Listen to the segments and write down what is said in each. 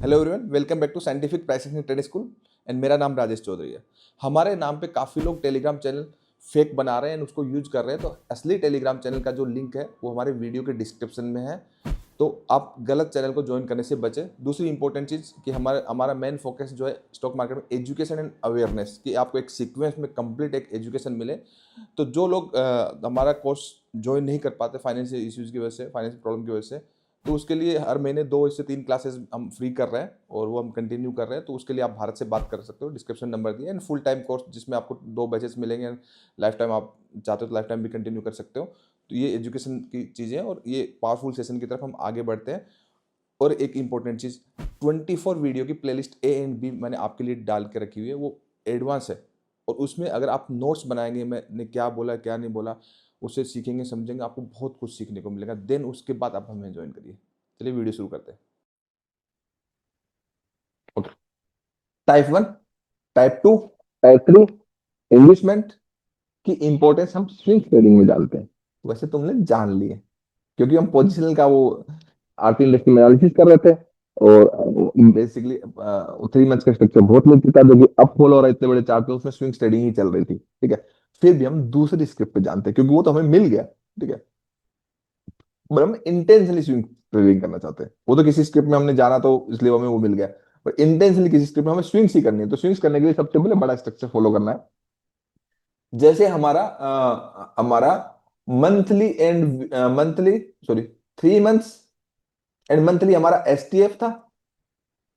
Hello everyone, welcome back to scientific pricing in trade school. And मेरा नाम राजेश चौधरी है। हमारे नाम पे काफ़ी लोग टेलीग्राम चैनल फेक बना रहे हैं, उसको यूज कर रहे हैं। तो असली टेलीग्राम चैनल का जो लिंक है वो हमारे वीडियो के डिस्क्रिप्शन में है। तो आप गलत चैनल को ज्वाइन करने से बचें। दूसरी इंपॉर्टेंट चीज़ कि हमारा हमारा मेन फोकस जो है स्टॉक मार्केट में एजुकेशन एंड अवेयरनेस, कि आपको एक सीक्वेंस में कंप्लीट एक एजुकेशन मिले। तो जो लोग हमारा कोर्स ज्वाइन नहीं कर पाते फाइनेंशियल इश्यूज़ की वजह से, फाइनेंशियल प्रॉब्लम की वजह से, तो उसके लिए हर महीने 2 से 3 क्लासेस हम फ्री कर रहे हैं और वो हम कंटिन्यू कर रहे हैं। तो उसके लिए आप भारत से बात कर सकते हो, डिस्क्रिप्शन नंबर दिया। एंड फुल टाइम कोर्स जिसमें आपको 2 बैचेस मिलेंगे। लाइफ टाइम आप चाहते हो तो लाइफ टाइम भी कंटिन्यू कर सकते हो। तो ये एजुकेशन की चीज़ें हैं और ये पावरफुल सेशन की तरफ हम आगे बढ़ते हैं। और एक इंपॉर्टेंट चीज़, 24 वीडियो की प्लेलिस्ट ए एंड बी मैंने आपके लिए डाल के रखी हुई है, वो एडवांस है। और उसमें अगर आप नोट्स बनाएंगे, मैंने क्या बोला क्या नहीं बोला, उससे सीखेंगे समझेंगे, आपको बहुत कुछ सीखने को मिलेगा। देन उसके बाद आप हमें ज्वाइन करिए। चलिए वीडियो शुरू करते हैं। Okay. Type 1, type 2, type 3, investment की इंपॉर्टेंस हम स्विंग ट्रेडिंग में डालते हैं। वैसे तुमने जान लिए, क्योंकि हम पोजिशनल का वो आरटी इंडस्ट्री में एनालिसिस कर रहे थे। और बेसिकली 3 मंथ्स का स्ट्रक्चर बहुत मिल चुका है, जो कि अप फॉल हो रहा है इतने बड़े चार्ट पे, उसमें स्विंग ट्रेडिंग ही चल रही थी। ठीक है। फिर भी हम दूसरी स्क्रिप्ट पे जानते हैं, क्योंकि वो तो हमें मिल गया। ठीक है। पर हम इंटेंशनली स्विंग ट्रेडिंग करना चाहते हैं। वो तो किसी स्क्रिप्ट में हमने जाना तो इसलिए हमें वो मिल गया। पर इंटेंशनली किसी स्क्रिप्ट में हमें स्विंग्स ही करनी है। तो स्विंग्स करने के लिए सबसे पहले बड़ा स्ट्रक्चर फॉलो करना है। जैसे हमारा monthly and monthly, sorry, 3 months and monthly हमारा एसटीएफ था।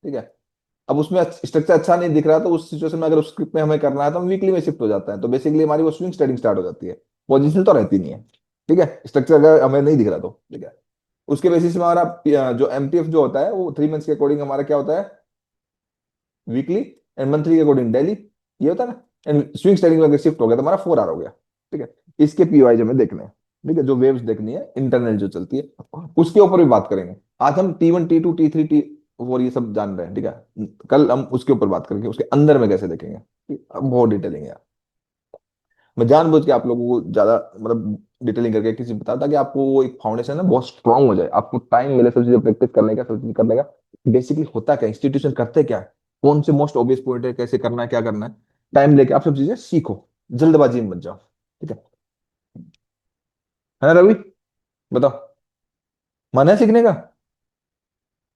ठीक है। अब उसमें स्ट्रक्चर अच्छा नहीं दिख रहा, तो उस सिचुएशन में अगर उस स्क्रिप्ट में हमें करना है तो हम वीकली में शिफ्ट हो जाता है। तो बेसिकली हमारी वो स्विंग ट्रेडिंग स्टार्ट हो जाती है। पोजिशन तो रहती नहीं है। ठीक है। स्ट्रक्चर अगर हमें नहीं दिख रहा तो ठीक है। उसके बेसिस में हमारा जो एमटीएफ जो होता है वो 3 मंथ्स के अकॉर्डिंग हमारा क्या होता है, वीकली। एंड मंथली के अकॉर्डिंग डेली। ये होता है ना। एंड स्विंग ट्रेडिंग में अगर शिफ्ट हो गया तो हमारा 4 आवर हो गया। ठीक है। इसके पीवाई हमें देखने हैं। ठीक है। जो वेव्स देखनी है इंटरनल जो चलती है, उसके ऊपर भी बात करेंगे। आज हम T1, T2, T3, T4 ये सब जान रहे हैं। ठीक है। कल हम उसके ऊपर बात करेंगे, उसके अंदर में कैसे देखेंगे। अब बहुत डिटेलिंग है। मैं जानबूझ के आप लोगों को ज्यादा मतलब डिटेलिंग करके किसी बता, ताकि आपको वो एक फाउंडेशन है बहुत स्ट्रांग हो जाए, आपको टाइम मिले सब चीजें प्रैक्टिस करने का, सब चीज करने का। बेसिकली होता क्या, इंस्टीट्यूशन करते क्या है, कौन से मोस्ट ऑब्वियस पॉइंट है, कैसे करना है, क्या करना है। टाइम लेके आप सब चीजें सीखो, जल्दबाजी में मत जाओ। ठीक है। है ना रवि? बताओ, मन है सीखने का?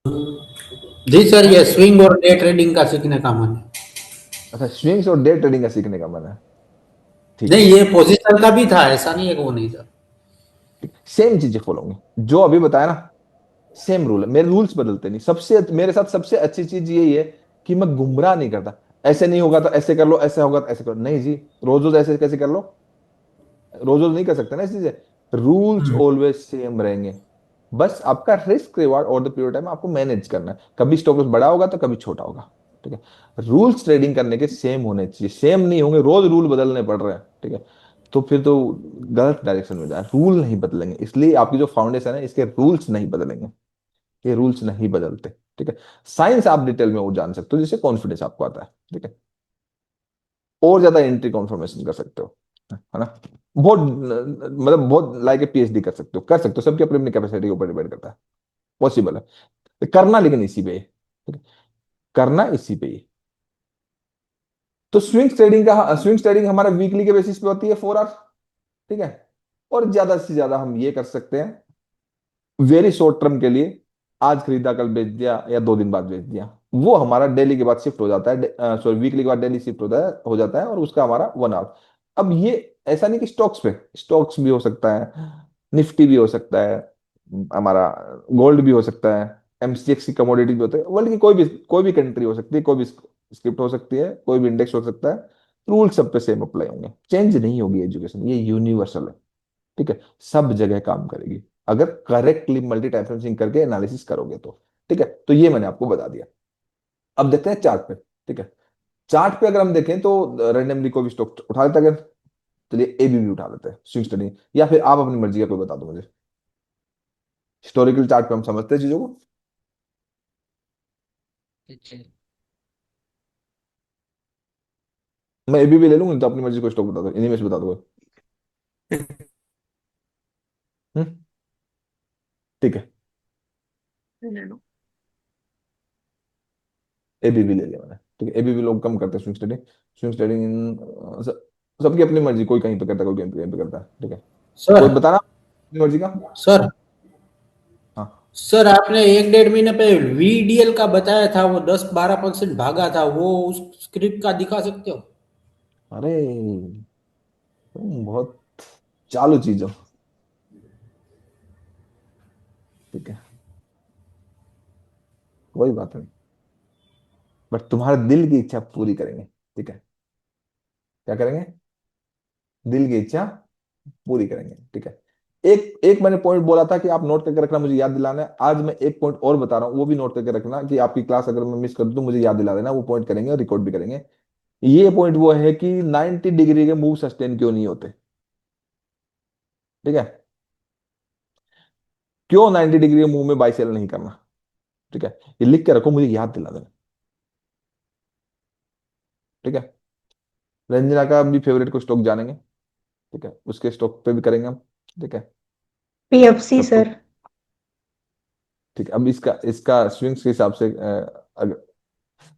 जी सर, है? ये स्विंग और डे ट्रेडिंग का सीखने का मन है। अच्छा, स्विंग्स और डे ट्रेडिंग का सीखने का मन है। ठीक है। नहीं, ये पोजीशन का भी था, ऐसा नहीं है कि वो नहीं था। सेम चीजें फॉलो होंगी जो अभी बताया ना। सेम रूल है, मेरे रूल्स बदलते नहीं। सबसे मेरे साथ सबसे अच्छी चीज यही है कि मैं गुमराह नहीं करता। ऐसे नहीं होगा तो ऐसे कर लो, ऐसे होगा तो ऐसे करो, नहीं जी। रोज रोज ऐसे कैसे कर लो? रोज रोज नहीं कर सकते ना इस चीजें। रूल्स ऑलवेज सेम रहेंगे। बस आपका रिस्क रिवार्ड और द पीरियड टाइम आपको मैनेज करना है। कभी स्टॉप लॉस बड़ा होगा तो कभी छोटा होगा। ठीक है। रूल्स ट्रेडिंग करने के सेम होने चाहिए। सेम नहीं होंगे, रोज रूल बदलने पड़ रहे हैं। ठीक है। तो फिर तो गलत डायरेक्शन में जा रहे हैं। रूल नहीं बदलेंगे, इसलिए आपकी जो फाउंडेशन है इसके रूल्स नहीं बदलेंगे। ये रूल्स नहीं बदलते। ठीक है। साइंस आप डिटेल में वो जान सकते हो, जिससे कॉन्फिडेंस आपको आता है। ठीक है। और ज्यादा एंट्री कॉन्फर्मेशन कर सकते हो, है ना। बहुत मतलब बहुत लाइक ए पीएचडी कर सकते हो। सबकी अपनी अपनी कैपेसिटी के ऊपर डिपेंड करता है। पॉसिबल है करना, लेकिन इसी पे ही। ठीक है। करना इसी पे ही। तो स्विंग ट्रेडिंग हमारा वीकली के बेसिस पे होती है, 4 आवर्स। ठीक है। और ज्यादा से ज्यादा हम ये कर सकते हैं वेरी शॉर्ट टर्म के लिए। आज खरीदा कल बेच दिया, या 2 दिन बाद बेच दिया। वो हमारा डेली के बाद शिफ्ट हो जाता है, सॉरी वीकली के बाद डेली शिफ्ट हो जाता है और उसका हमारा 1 आवर। अब ये ऐसा नहीं कि स्टॉक्स पे, स्टॉक्स भी हो सकता है, निफ्टी भी हो सकता है, हमारा गोल्ड भी हो सकता है, एमसीएक्स की कमोडिटी भी होता है। वर्ल्ड की कोई भी कंट्री हो सकती है, कोई भी स्क्रिप्ट हो सकती है, कोई भी इंडेक्स हो सकता है। रूल सब पे सेम अप्लाई होंगे, चेंज नहीं होगी। एजुकेशन ये यूनिवर्सल है। ठीक है। सब जगह काम करेगी अगर correctly multi time frame sync करके एनालिसिस करोगे तो। ठीक है। तो ये मैंने आपको बता दिया। अब देखते हैं चार्ट पे। ठीक है। चार्ट पे अगर हम देखें तो रैंडमली कोई भी स्टॉक उठा लेते हैं अगर। चलिए एबीबी उठा लेते हैं, स्विंग स्टडी। या फिर आप अपनी मर्जी का कोई बता दो मुझे। हिस्टोरिकल चार्ट पे हम समझते हैं चीजों को। मैं एबीबी ले लूंगा, तो अपनी मर्जी को स्टॉक बता दो, इन्हीं में से बता दो। हम्म। ठीक है। ले लो। एबीबी ले लिया मैंने, ठीक है। एबीबी लोग कम करते हैं स्विंग ट्रेडिंग। स्विंग ट्रेडिंग सबकी अपनी मर्जी, कोई कहीं पे करता है, कोई कहीं पे करता है, ठीक है। कोई सर बताना अपनी मर्जी का। सर हाँ। सर आपने 1 डेढ़ महीने पहले वीडीएल का बताया था, वो 10-12% भागा था, वो उस स्क्रिप्ट का दिखा सकते हो? अरे तुम बहुत चालू चीज हो, ठीक है। कोई बात नहीं, बट तुम्हारे दिल की इच्छा पूरी करेंगे, ठीक है। क्या करेंगे? दिल की इच्छा पूरी करेंगे, ठीक है। एक एक मैंने पॉइंट बोला था कि आप नोट करके रखना, मुझे याद दिलाना है। आज मैं एक पॉइंट और बता रहा हूँ, वो भी नोट करके रखना, कि आपकी क्लास अगर मैं मिस कर दूं तो मुझे याद दिला देना, वो पॉइंट करेंगे और रिकॉर्ड भी करेंगे। ये पॉइंट वो है कि 90 डिग्री के मूव सस्टेन क्यों नहीं होते, ठीक है। क्यों 90 डिग्री के मूव में बाई सेल नहीं करना, ठीक है। ये लिख के रखो, मुझे याद दिला देना, ठीक है। रंजना का भी फेवरेट को स्टॉक जानेंगे, ठीक है, उसके स्टॉक पे भी करेंगे हम, ठीक है। पीएफसी सब कुछ सर। ठीक है। अब इसका इसका स्विंग्स के हिसाब से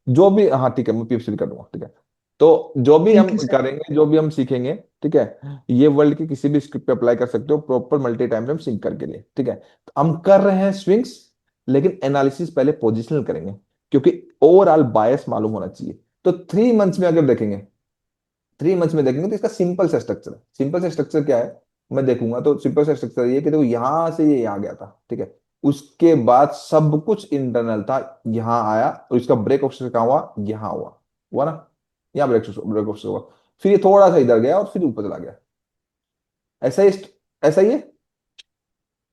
जो भी, हाँ ठीक है, मैं पीएफसी भी कर दूंगा, ठीक है। तो जो भी थैंक हम यू सर। करेंगे, जो भी हम सीखेंगे, ठीक है, ये वर्ल्ड के किसी भी स्क्रिप्ट पे अप्लाई कर सकते हो, proper multi time frame sync करके लिए, ठीक है। तो हम कर रहे हैं स्विंग्स, लेकिन एनालिसिस पहले पोजिशनल करेंगे, क्योंकि ओवरऑल बायस मालूम होना चाहिए। तो 3 मंथ्स में अगर देखेंगे, 3 मंथ्स में देखेंगे तो इसका सिंपल सा स्ट्रक्चर है। सिंपल सा स्ट्रक्चर क्या है, मैं देखूंगा तो सिंपल सा स्ट्रक्चर ये कि देखो यहां से ये यहाँ गया था, ठीक है। उसके बाद सब कुछ इंटरनल था, यहाँ आया, और इसका ब्रेक ऑप्शन कहाँ हुआ, यहाँ हुआ, हुआ ना, यहाँ ब्रेक ऑप्शन हुआ। फिर ये थोड़ा सा इधर गया और फिर ऊपर चला गया, ऐसा ही, ऐसा ही है,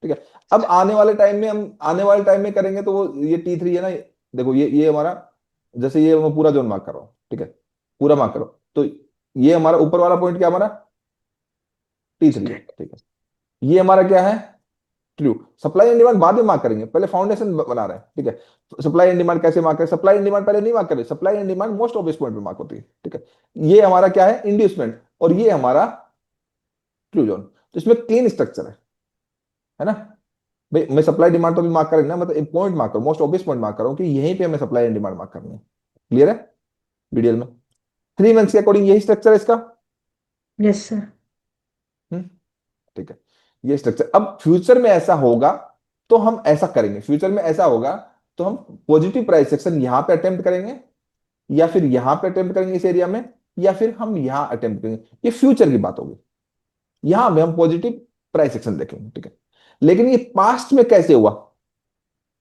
ठीक है। अब आने वाले टाइम में करेंगे तो वो ये T3 है ना, देखो ये हमारा, जैसे ये मैं पूरा जोन मार्क कर रहा हूँ, ठीक है, पूरा मार्क करो, तो ये हमारा ऊपर वाला पॉइंट क्या, हमारा T3 है, ठीक है। ये हमारा क्या है, ट्रू। सप्लाई एंड डिमांड बाद में मार्क करेंगे, पहले फाउंडेशन बना रहे हैं, ठीक है। सप्लाई एंड डिमांड कैसे मार्क करें, सप्लाई एंड डिमांड पहले नहीं मार्क करें, supply and demand most obvious point पे मार्क होती है, ठीक है। ये हमारा क्या है, इंड्यूसमेंट, और ये हमारा ट्रू जोन। तो इसमें क्लीन स्ट्रक्चर है ना भाई। मैं सप्लाई डिमांड तो भी मार्क करेंगे ना, मतलब एक पॉइंट मार्क करो, मोस्ट ऑब्वियस पॉइंट मार्क करो कि यहीं पे हमें सप्लाई एंड डिमांड मार्क करनी है। क्लियर है वीडियो में? 3 मंथ्स के अकॉर्डिंग यही स्ट्रक्चर है इसका। Yes sir. हम्म, ठीक है। ये स्ट्रक्चर अब फ्यूचर में ऐसा होगा तो हम ऐसा करेंगे, फ्यूचर में ऐसा होगा तो हम पॉजिटिव प्राइस सेक्शन यहां पे अटेम्प्ट करेंगे, या फिर यहां पे अटेम्प्ट करेंगे इस एरिया में, या फिर हम यहां अटेम्प्ट करेंगे। ये फ्यूचर की बात होगी, यहां पे हम पॉजिटिव प्राइस सेक्शन देखेंगे, ठीक है। लेकिन ये पास्ट में कैसे हुआ,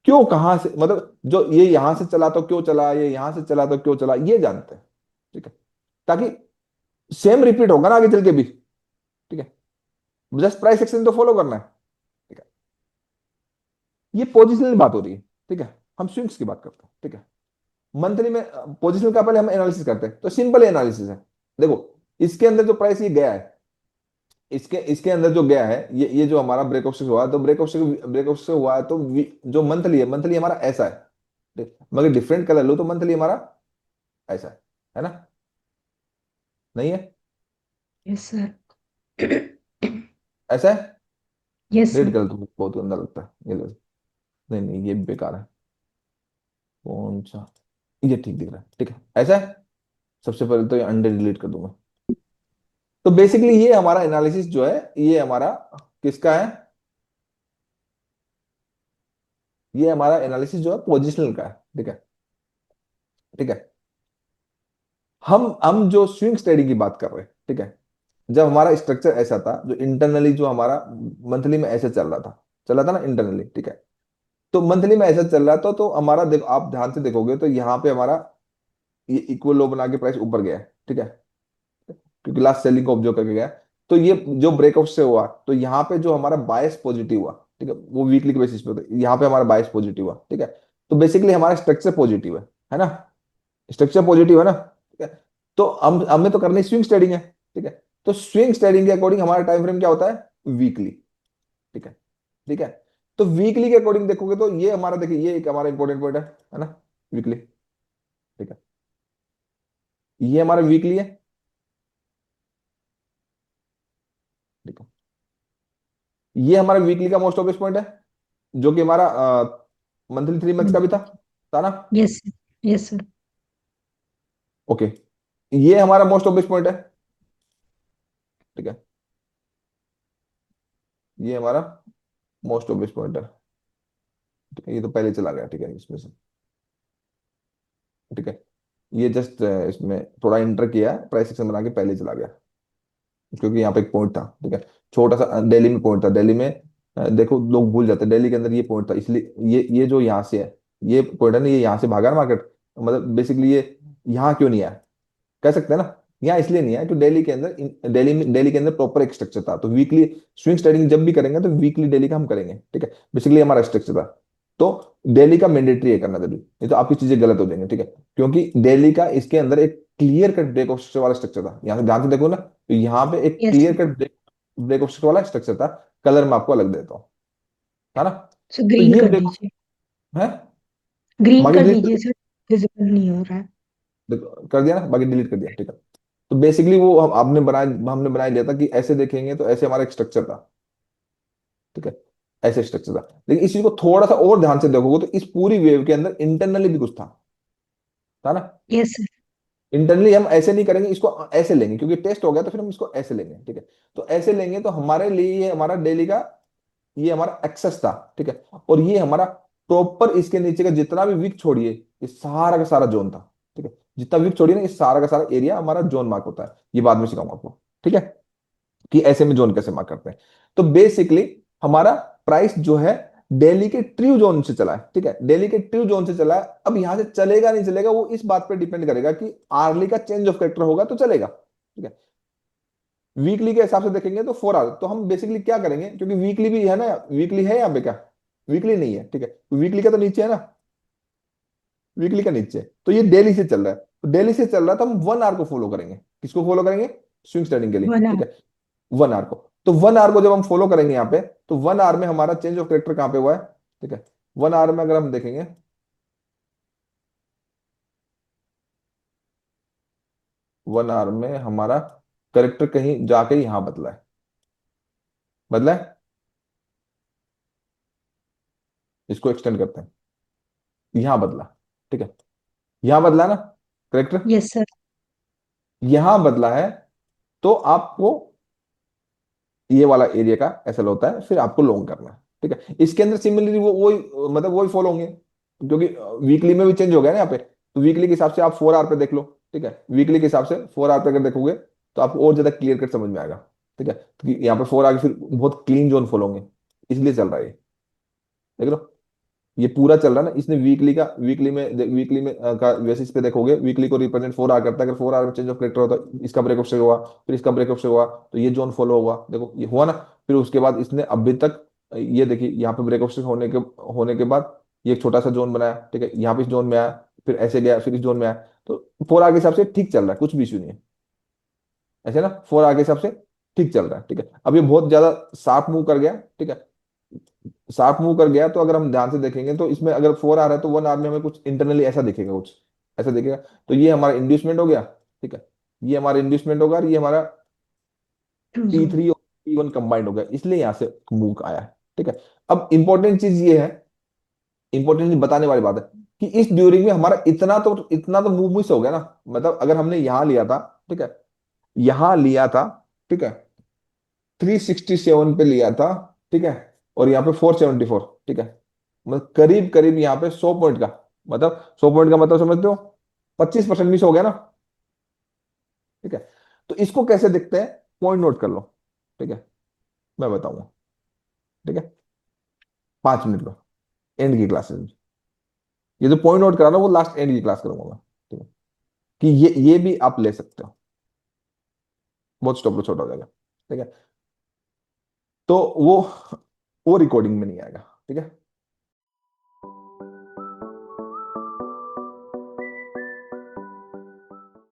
क्यों, कहां से, मतलब जो ये यहां से चला तो क्यों चला, ये यहां से चला तो क्यों चला, ये जानते हैं, ठीक है। ताकि सेम रिपीट होगा ना आगे चल के भी, ठीक है। जस्ट प्राइस एक्शन तो फॉलो करना है, ठीक है। ये पोजिशनल बात हो रही है, ठीक है। हम स्विंग्स की बात करते हैं, ठीक है। मंथली में पोजिशनल का पहले हम एनालिसिस करते हैं, तो सिंपल एनालिसिस है। देखो इसके अंदर जो प्राइस ये गया है, इसके इसके अंदर जो गया है, ये जो हमारा ब्रेकआउट से हुआ है, तो ब्रेकआउट से हुआ है, तो जो मंथली है, मंथली हमारा ऐसा है, मगर डिफरेंट कलर लो तो मंथली हमारा ऐसा है ना, नहीं है, यस सर। ऐसा है। Yes red sir. कलर तो बहुत गंदा लगता है, ये लो। नहीं नहीं, ये भी बेकार है, कौन सा, ये ठीक दिख रहा है, ठीक है, ऐसा है। सबसे पहले तो ये अंडे डिलीट कर दूंगा। तो बेसिकली ये हमारा एनालिसिस जो है, ये हमारा किसका है, ये हमारा एनालिसिस जो है पोजिशनल का है, ठीक है, ठीक है। हम जो स्विंग ट्रेडिंग की बात कर रहे हैं, ठीक है। जब हमारा स्ट्रक्चर ऐसा था, जो इंटरनली जो हमारा मंथली में ऐसे चल रहा था ना इंटरनली, ठीक है। तो मंथली में ऐसा चल रहा था, तो हमारा देखो, आप ध्यान से देखोगे तो यहाँ पे हमारा ये इक्वल लो बना के प्राइस ऊपर गया है, ठीक है, क्योंकि लास्ट सेलिंग को ऑब्जर्व करके गया। तो ये जो ब्रेकआउट से हुआ, तो यहाँ पे जो हमारा बायस पॉजिटिव हुआ, ठीक है, वो वीकली के बेसिस पे होता है, यहाँ पे हमारा बायस पॉजिटिव हुआ, ठीक है। तो बेसिकली हमारा स्ट्रक्चर पॉजिटिव है ना, स्ट्रक्चर पॉजिटिव है ना, ठीक है। तो हम हमें तो करनी स्विंग ट्रेडिंग है, ठीक है। तो स्विंग ट्रेडिंग के अकॉर्डिंग हमारा टाइम फ्रेम क्या होता है, वीकली, ठीक है, ठीक है। तो वीकली के अकॉर्डिंग देखोगे तो ये हमारा, देखिए ये एक हमारा इंपॉर्टेंट पॉइंट है ना, वीकली, ठीक है। ये हमारा वीकली है, ठीक है। ये हमारा वीकली का मोस्ट ऑब्वियस पॉइंट है, जो कि हमारा मंथली 3 मंथ्स का भी था ना। यस। Yes sir. ओके, ये हमारा मोस्ट ऑब्वियस पॉइंट है, ठीक है, ये हमारा मोस्ट ऑब्वियस पॉइंट है, ठीक है, ये तो पहले चला गया, ठीक है, इसमें से, ठीक है, ये जस्ट इसमें थोड़ा इंटर किया, प्राइस सेक्शन बना के पहले चला गया, क्योंकि यहाँ पे एक पॉइंट था, ठीक है, छोटा सा दिल्ली में पॉइंट था, दिल्ली में देखो लोग भूल जाते हैं, दिल्ली के अंदर ये पॉइंट था, इसलिए ये जो यहाँ से है, ये पॉइंट है ना, ये यहाँ से भागा ना मार्केट, मतलब बेसिकली ये यहाँ क्यों नहीं आया, कह सकते हैं ना, यहाँ इसलिए नहीं आया कि दिल्ली के अंदर दिल्ली के अंदर प्रॉपर एक स्ट्रक्चर था, तो वीकली स्विंग ट्रेडिंग जब भी करेंगे तो वीकली डेली का हम करेंगे, ठीक है, बेसिकली हमारा स्ट्रक्चर था, तो डेली का मैंडेटरी है करना जरूरी, नहीं तो आपकी चीजें गलत हो जाएंगी, ठीक है, क्योंकि डेली का इसके अंदर एक clear cut break of structure वाला स्ट्रक्चर था, यहाँ से ध्यान से देखो ना, तो यहाँ पे एक Yes, clear sir. Cut break of structure वाला स्ट्रक्चर था, कलर मैं आपको अलग देता हूँ, है ना, So तो green ये कर ब्रेक दीजिए, है, ग्रीन बाकी कर डिलीट दीजिए सर, विजिबल नहीं हो रहा है। कर दिया ना, बाकी डिलीट कर दिया, ठीक है, तो बेसिकली वो आपने बनाया, हमने बना लिया था कि ऐसे देखेंगे तो ऐसे हमारा एक स्ट्रक्चर था, ठीक है, ऐसे स्ट्रक्चर था, लेकिन इस चीज को थोड़ा सा और ध्यान से देखोगे तो इस पूरी वेव के अंदर इंटरनली भी कुछ था ना, यस सर। इंटरनली हम ऐसे नहीं करेंगे, इसको ऐसे लेंगे, क्योंकि टेस्ट हो गया तो फिर हम इसको ऐसे लेंगे, ठीक है, तो ऐसे लेंगे तो हमारे लिए ये हमारा डेली का, ये हमारा एक्सेस था, ठीक है, और ये हमारा प्रॉपर इसके नीचे का जितना भी वीक छोड़िए, ये सारा का सारा जोन था, ठीक है, जितना वीक छोड़िए ना, ये सारा का सारा एरिया हमारा जोन मार्क होता है, ये बाद में सिखाऊंगा आपको, ठीक है, कि ऐसे में जोन कैसे मार्क करते हैं, तो बेसिकली हमारा प्राइस जो है दिल्ली के ट्रू जोन से चला है, ठीक है, दिल्ली के ट्रू जोन से चला है, अब यहां से चलेगा नहीं चलेगा वो इस बात पे डिपेंड करेगा कि आर्ली का चेंज ऑफ कैरेक्टर होगा तो चलेगा, ठीक है, वीकली के हिसाब से देखेंगे तो 4 आवर, तो हम बेसिकली क्या करेंगे, क्योंकि वीकली भी है ना, वीकली है यहाँ पे क्या, वीकली नहीं है, ठीक है, तो वीकली का तो नीचे है ना, वीकली का नीचे, तो ये डेली से चल रहा है, तो डेली से चल रहा है तो हम 1 आवर को फॉलो करेंगे, किसको फॉलो करेंगे, स्विंग ट्रेडिंग के लिए, बना। ठीक है, 1 आवर को, तो 1 आवर को जब हम फॉलो करेंगे यहाँ पे, तो 1 आवर में हमारा चेंज ऑफ कैरेक्टर कहाँ पे हुआ है, ठीक है, 1 आवर में अगर हम देखेंगे, 1 आवर में हमारा कैरेक्टर कहीं जाके यहाँ बदला है, बदला है, इसको एक्सटेंड करते हैं, यहाँ बदला, ठीक है, यहाँ बदला ना करेक्टर, यस सर। यहाँ बदला है, तो आपको ये वाला एरिया का ऐसा होता है, फिर आपको लॉन्ग करना है, ठीक है, इसके अंदर सिमिलरली वो वही, मतलब वही फॉलो होंगे, क्योंकि वीकली में भी चेंज हो गया ना यहाँ पे, तो वीकली के हिसाब से आप 4 आवर पे देख लो, ठीक है, वीकली के हिसाब से 4 आवर पे अगर देखोगे तो आपको और ज्यादा क्लियर कट समझ में आएगा, ठीक है, क्योंकि यहाँ पे 4 आवर फिर बहुत क्लीन जोन फॉलो होंगे, इसलिए चल रहा है ये, देख लो, ये पूरा चल रहा है ना, इसने वीकली में का बेसिस पे देखोगे, वीकली को रिप्रेजेंट 4 आवर करता है, अगर 4 आवर में चेंज ऑफ करेक्टर होता है, इसका ब्रेकअप से हुआ, फिर इसका ब्रेकअप से हुआ, तो ये जोन फॉलो हुआ, देखो ये हुआ ना, फिर उसके बाद इसने अभी तक, ये देखिए यहाँ पे ब्रेकअप से होने के बाद ये एक छोटा सा जोन बनाया, ठीक है, यहाँ पे इस जोन में आया, फिर ऐसे गया, फिर इस जोन में आया, तो 4 आवर के हिसाब से ठीक चल रहा है, कुछ भी इशू नहीं है, ऐसे ना 4 आवर के हिसाब से ठीक चल रहा है, ठीक है, अब ये बहुत ज्यादा शार्प मूव कर गया, ठीक है, शार्प मूव कर गया, तो अगर हम ध्यान से देखेंगे तो इसमें अगर 4 आवर है तो 1 आवर में हमें कुछ इंटरनली ऐसा दिखेगा, कुछ ऐसा दिखेगा, तो ये हमारा इंड्यूसमेंट हो गया, ठीक है, ये हमारा इंड्यूसमेंट होगा, और ये हमारा ट्रू टी जोन। थ्री और T1 कंबाइंड हो गया, इसलिए यहाँ से मूव आया है, ठीक है, अब इंपॉर्टेंट चीज ये है, इंपॉर्टेंट चीज बताने वाली बात है, कि इस ड्यूरिंग में हमारा इतना तो मूव मिस हो गया ना, मतलब अगर हमने यहाँ लिया था, ठीक है, यहाँ लिया था, ठीक है, 367 पे लिया था, ठीक है, और यहाँ पे 474, ठीक है, मतलब करीब करीब यहाँ पे 100 पॉइंट का, मतलब 100 पॉइंट का मतलब समझते हो, 25% मिस हो गया ना, ठीक है, तो इसको कैसे दिखते हैं, पॉइंट नोट कर लो, ठीक है, मैं बताऊंगा, ठीक है, 5 मिनट लो, एंड की क्लासेस में, ये जो पॉइंट नोट करा रहा हूं वो लास्ट एंड की क्लास करूंगा मैं, ठीक है, कि ये भी आप ले सकते हो, बहुत स्टॉप लो छोटा हो जाएगा, ठीक है, तो वो रिकॉर्डिंग में नहीं आएगा, ठीक है,